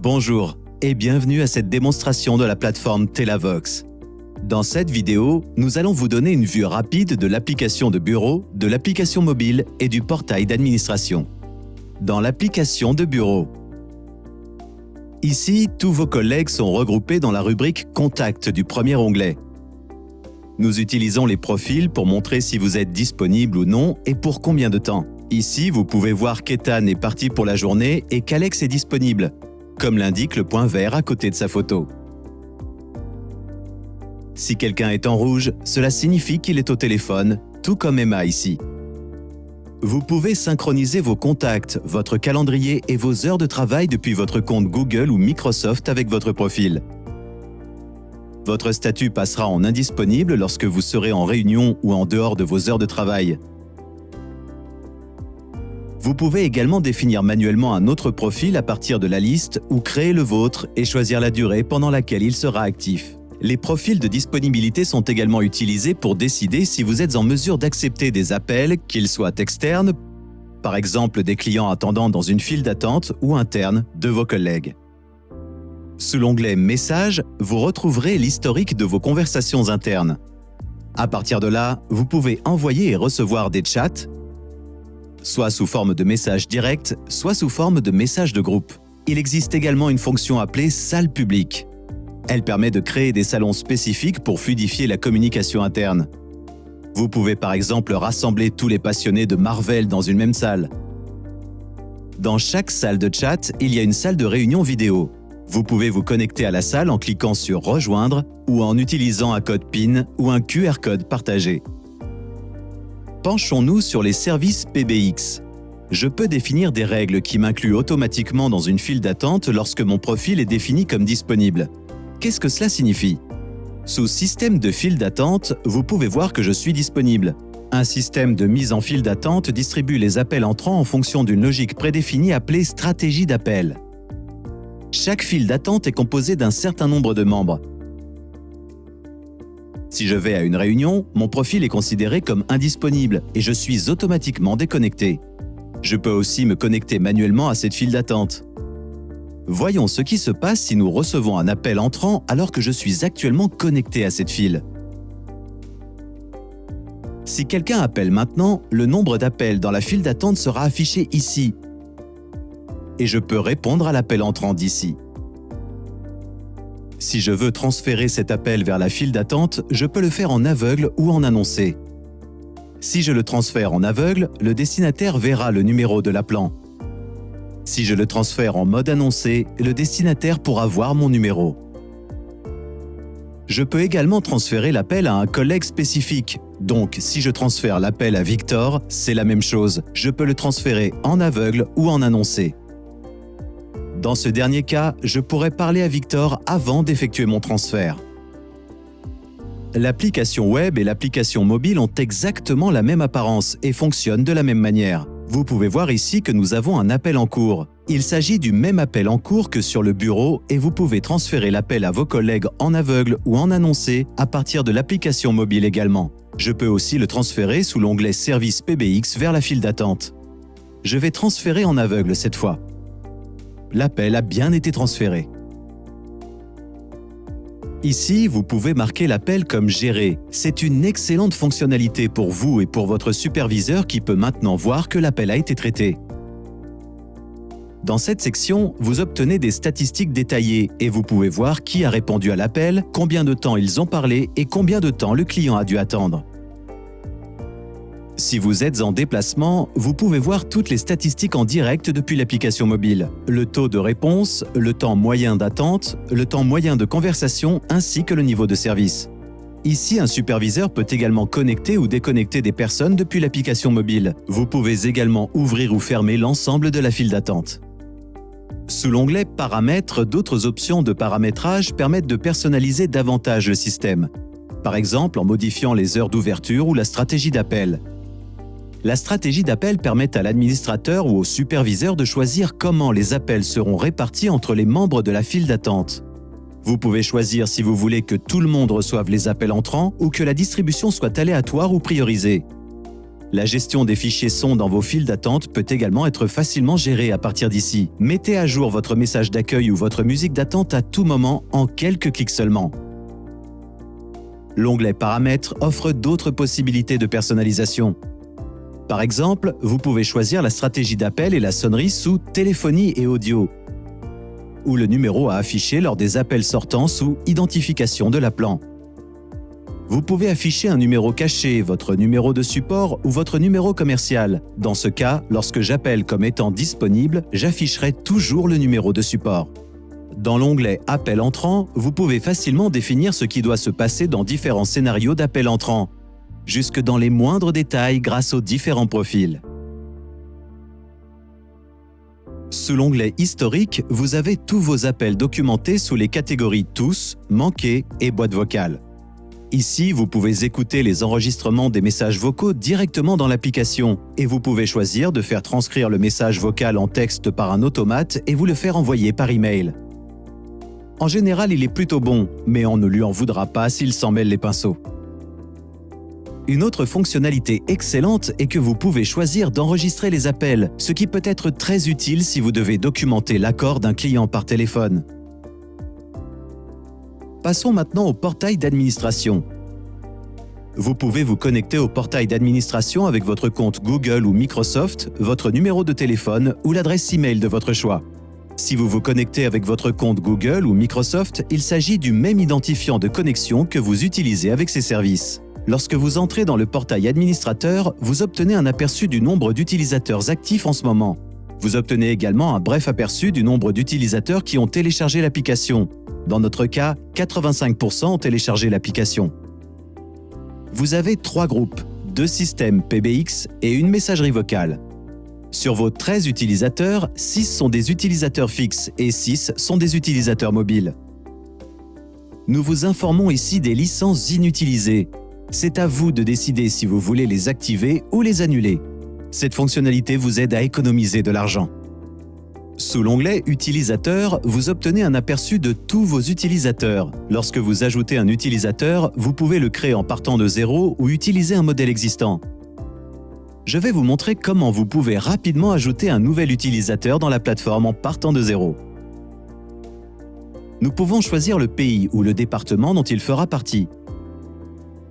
Bonjour et bienvenue à cette démonstration de la plateforme Telavox. Dans cette vidéo, nous allons vous donner une vue rapide de l'application de bureau, de l'application mobile et du portail d'administration. Dans l'application de bureau. Ici, tous vos collègues sont regroupés dans la rubrique « Contact » du premier onglet. Nous utilisons les profils pour montrer si vous êtes disponible ou non et pour combien de temps. Ici, vous pouvez voir qu'Ethan est parti pour la journée et qu'Alex est disponible, comme l'indique le point vert à côté de sa photo. Si quelqu'un est en rouge, cela signifie qu'il est au téléphone, tout comme Emma ici. Vous pouvez synchroniser vos contacts, votre calendrier et vos heures de travail depuis votre compte Google ou Microsoft avec votre profil. Votre statut passera en indisponible lorsque vous serez en réunion ou en dehors de vos heures de travail. Vous pouvez également définir manuellement un autre profil à partir de la liste ou créer le vôtre et choisir la durée pendant laquelle il sera actif. Les profils de disponibilité sont également utilisés pour décider si vous êtes en mesure d'accepter des appels, qu'ils soient externes, par exemple des clients attendant dans une file d'attente, ou internes, de vos collègues. Sous l'onglet « Messages », vous retrouverez l'historique de vos conversations internes. À partir de là, vous pouvez envoyer et recevoir des chats, soit sous forme de messages directs, soit sous forme de messages de groupe. Il existe également une fonction appelée « Salle publique ». Elle permet de créer des salons spécifiques pour fluidifier la communication interne. Vous pouvez par exemple rassembler tous les passionnés de Marvel dans une même salle. Dans chaque salle de chat, il y a une salle de réunion vidéo. Vous pouvez vous connecter à la salle en cliquant sur « Rejoindre » ou en utilisant un code PIN ou un QR code partagé. Penchons-nous sur les services PBX. Je peux définir des règles qui m'incluent automatiquement dans une file d'attente lorsque mon profil est défini comme disponible. Qu'est-ce que cela signifie? Sous système de file d'attente, vous pouvez voir que je suis disponible. Un système de mise en file d'attente distribue les appels entrants en fonction d'une logique prédéfinie appelée stratégie d'appel. Chaque file d'attente est composée d'un certain nombre de membres. Si je vais à une réunion, mon profil est considéré comme indisponible et je suis automatiquement déconnecté. Je peux aussi me connecter manuellement à cette file d'attente. Voyons ce qui se passe si nous recevons un appel entrant alors que je suis actuellement connecté à cette file. Si quelqu'un appelle maintenant, le nombre d'appels dans la file d'attente sera affiché ici et je peux répondre à l'appel entrant d'ici. Si je veux transférer cet appel vers la file d'attente, je peux le faire en aveugle ou en annoncé. Si je le transfère en aveugle, le destinataire verra le numéro de l'appelant. Si je le transfère en mode annoncé, le destinataire pourra voir mon numéro. Je peux également transférer l'appel à un collègue spécifique. Donc, si je transfère l'appel à Victor, c'est la même chose. Je peux le transférer en aveugle ou en annoncé. Dans ce dernier cas, je pourrais parler à Victor avant d'effectuer mon transfert. L'application web et l'application mobile ont exactement la même apparence et fonctionnent de la même manière. Vous pouvez voir ici que nous avons un appel en cours. Il s'agit du même appel en cours que sur le bureau et vous pouvez transférer l'appel à vos collègues en aveugle ou en annoncé à partir de l'application mobile également. Je peux aussi le transférer sous l'onglet Service PBX vers la file d'attente. Je vais transférer en aveugle cette fois. L'appel a bien été transféré. Ici, vous pouvez marquer l'appel comme « Gérer ». C'est une excellente fonctionnalité pour vous et pour votre superviseur qui peut maintenant voir que l'appel a été traité. Dans cette section, vous obtenez des statistiques détaillées et vous pouvez voir qui a répondu à l'appel, combien de temps ils ont parlé et combien de temps le client a dû attendre. Si vous êtes en déplacement, vous pouvez voir toutes les statistiques en direct depuis l'application mobile. Le taux de réponse, le temps moyen d'attente, le temps moyen de conversation ainsi que le niveau de service. Ici, un superviseur peut également connecter ou déconnecter des personnes depuis l'application mobile. Vous pouvez également ouvrir ou fermer l'ensemble de la file d'attente. Sous l'onglet « Paramètres », d'autres options de paramétrage permettent de personnaliser davantage le système. Par exemple, en modifiant les heures d'ouverture ou la stratégie d'appel. La stratégie d'appel permet à l'administrateur ou au superviseur de choisir comment les appels seront répartis entre les membres de la file d'attente. Vous pouvez choisir si vous voulez que tout le monde reçoive les appels entrants ou que la distribution soit aléatoire ou priorisée. La gestion des fichiers son dans vos files d'attente peut également être facilement gérée à partir d'ici. Mettez à jour votre message d'accueil ou votre musique d'attente à tout moment en quelques clics seulement. L'onglet Paramètres offre d'autres possibilités de personnalisation. Par exemple, vous pouvez choisir la stratégie d'appel et la sonnerie sous Téléphonie et audio, ou le numéro à afficher lors des appels sortants sous Identification de l'appelant. Vous pouvez afficher un numéro caché, votre numéro de support ou votre numéro commercial. Dans ce cas, lorsque j'appelle comme étant disponible, j'afficherai toujours le numéro de support. Dans l'onglet « Appel entrant », vous pouvez facilement définir ce qui doit se passer dans différents scénarios d'appel entrant, jusque dans les moindres détails grâce aux différents profils. Sous l'onglet « Historique », vous avez tous vos appels documentés sous les catégories « Tous »,« Manqués » et « Boîte vocale ». Ici, vous pouvez écouter les enregistrements des messages vocaux directement dans l'application et vous pouvez choisir de faire transcrire le message vocal en texte par un automate et vous le faire envoyer par email. En général, il est plutôt bon, mais on ne lui en voudra pas s'il s'en mêle les pinceaux. Une autre fonctionnalité excellente est que vous pouvez choisir d'enregistrer les appels, ce qui peut être très utile si vous devez documenter l'accord d'un client par téléphone. Passons maintenant au portail d'administration. Vous pouvez vous connecter au portail d'administration avec votre compte Google ou Microsoft, votre numéro de téléphone ou l'adresse email de votre choix. Si vous vous connectez avec votre compte Google ou Microsoft, il s'agit du même identifiant de connexion que vous utilisez avec ces services. Lorsque vous entrez dans le portail administrateur, vous obtenez un aperçu du nombre d'utilisateurs actifs en ce moment. Vous obtenez également un bref aperçu du nombre d'utilisateurs qui ont téléchargé l'application. Dans notre cas, 85% ont téléchargé l'application. Vous avez 3 groupes, 2 systèmes PBX et une messagerie vocale. Sur vos 13 utilisateurs, 6 sont des utilisateurs fixes et 6 sont des utilisateurs mobiles. Nous vous informons ici des licences inutilisées. C'est à vous de décider si vous voulez les activer ou les annuler. Cette fonctionnalité vous aide à économiser de l'argent. Sous l'onglet « Utilisateurs », vous obtenez un aperçu de tous vos utilisateurs. Lorsque vous ajoutez un utilisateur, vous pouvez le créer en partant de zéro ou utiliser un modèle existant. Je vais vous montrer comment vous pouvez rapidement ajouter un nouvel utilisateur dans la plateforme en partant de zéro. Nous pouvons choisir le pays ou le département dont il fera partie.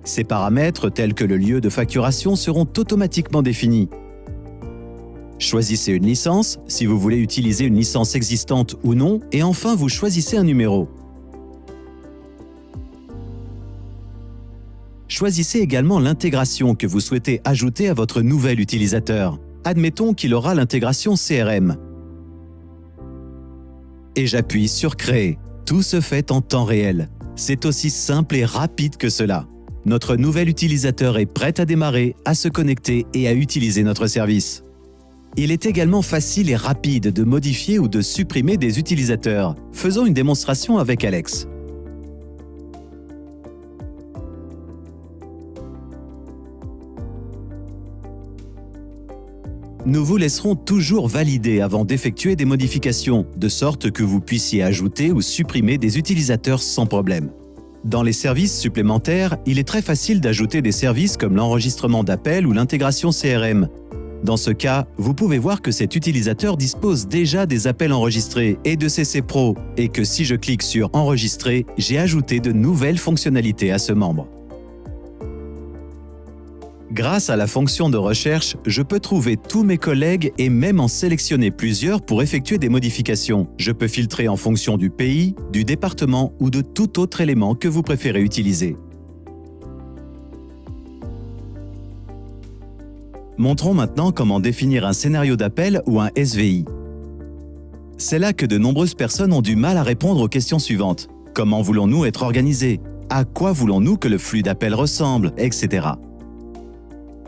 Ces paramètres, tels que le lieu de facturation, seront automatiquement définis. Choisissez une licence, si vous voulez utiliser une licence existante ou non, et enfin vous choisissez un numéro. Choisissez également l'intégration que vous souhaitez ajouter à votre nouvel utilisateur. Admettons qu'il aura l'intégration CRM. Et j'appuie sur « Créer ». Tout se fait en temps réel. C'est aussi simple et rapide que cela. Notre nouvel utilisateur est prêt à démarrer, à se connecter et à utiliser notre service. Il est également facile et rapide de modifier ou de supprimer des utilisateurs. Faisons une démonstration avec Alex. Nous vous laisserons toujours valider avant d'effectuer des modifications, de sorte que vous puissiez ajouter ou supprimer des utilisateurs sans problème. Dans les services supplémentaires, il est très facile d'ajouter des services comme l'enregistrement d'appels ou l'intégration CRM. Dans ce cas, vous pouvez voir que cet utilisateur dispose déjà des appels enregistrés et de CC Pro, et que si je clique sur « Enregistrer », j'ai ajouté de nouvelles fonctionnalités à ce membre. Grâce à la fonction de recherche, je peux trouver tous mes collègues et même en sélectionner plusieurs pour effectuer des modifications. Je peux filtrer en fonction du pays, du département ou de tout autre élément que vous préférez utiliser. Montrons maintenant comment définir un scénario d'appel ou un SVI. C'est là que de nombreuses personnes ont du mal à répondre aux questions suivantes. Comment voulons-nous être organisés? À quoi voulons-nous que le flux d'appel ressemble? Etc.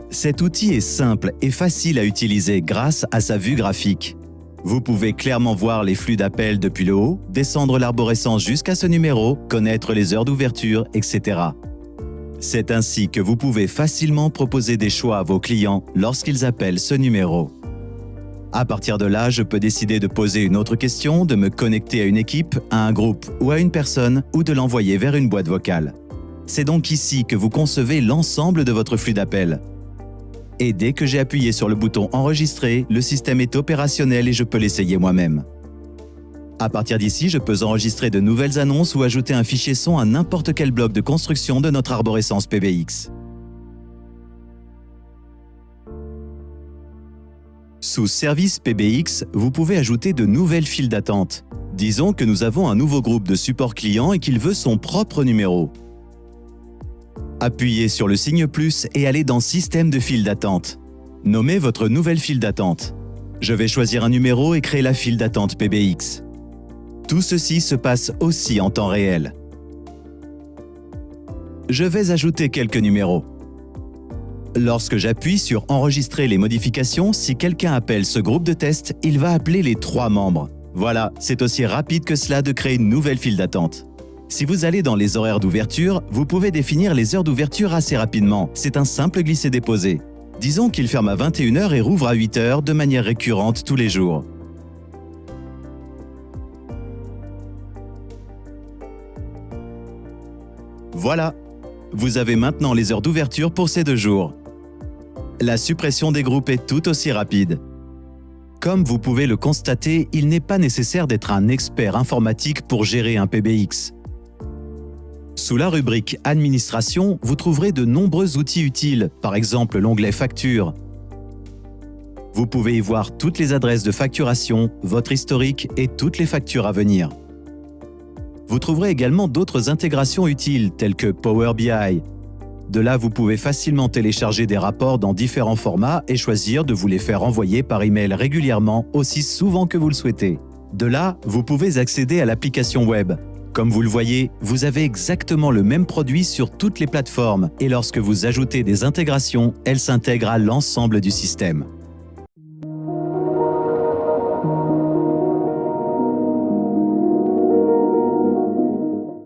Cet outil est simple et facile à utiliser grâce à sa vue graphique. Vous pouvez clairement voir les flux d'appels depuis le haut, descendre l'arborescence jusqu'à ce numéro, connaître les heures d'ouverture, etc. C'est ainsi que vous pouvez facilement proposer des choix à vos clients lorsqu'ils appellent ce numéro. À partir de là, je peux décider de poser une autre question, de me connecter à une équipe, à un groupe ou à une personne, ou de l'envoyer vers une boîte vocale. C'est donc ici que vous concevez l'ensemble de votre flux d'appels. Et dès que j'ai appuyé sur le bouton Enregistrer, le système est opérationnel et je peux l'essayer moi-même. À partir d'ici, je peux enregistrer de nouvelles annonces ou ajouter un fichier son à n'importe quel bloc de construction de notre arborescence PBX. Sous Service PBX, vous pouvez ajouter de nouvelles files d'attente. Disons que nous avons un nouveau groupe de support client et qu'il veut son propre numéro. Appuyez sur le signe plus et allez dans Système de file d'attente. Nommez votre nouvelle file d'attente. Je vais choisir un numéro et créer la file d'attente PBX. Tout ceci se passe aussi en temps réel. Je vais ajouter quelques numéros. Lorsque j'appuie sur Enregistrer les modifications, si quelqu'un appelle ce groupe de test, il va appeler les 3 membres. Voilà, c'est aussi rapide que cela de créer une nouvelle file d'attente. Si vous allez dans les horaires d'ouverture, vous pouvez définir les heures d'ouverture assez rapidement. C'est un simple glisser-déposer. Disons qu'il ferme à 21 h et rouvre à 8 h de manière récurrente tous les jours. Voilà, vous avez maintenant les heures d'ouverture pour ces 2 jours. La suppression des groupes est tout aussi rapide. Comme vous pouvez le constater, il n'est pas nécessaire d'être un expert informatique pour gérer un PBX. Sous la rubrique Administration, vous trouverez de nombreux outils utiles, par exemple l'onglet Factures. Vous pouvez y voir toutes les adresses de facturation, votre historique et toutes les factures à venir. Vous trouverez également d'autres intégrations utiles telles que Power BI. De là, vous pouvez facilement télécharger des rapports dans différents formats et choisir de vous les faire envoyer par email régulièrement, aussi souvent que vous le souhaitez. De là, vous pouvez accéder à l'application web. Comme vous le voyez, vous avez exactement le même produit sur toutes les plateformes et lorsque vous ajoutez des intégrations, elles s'intègrent à l'ensemble du système.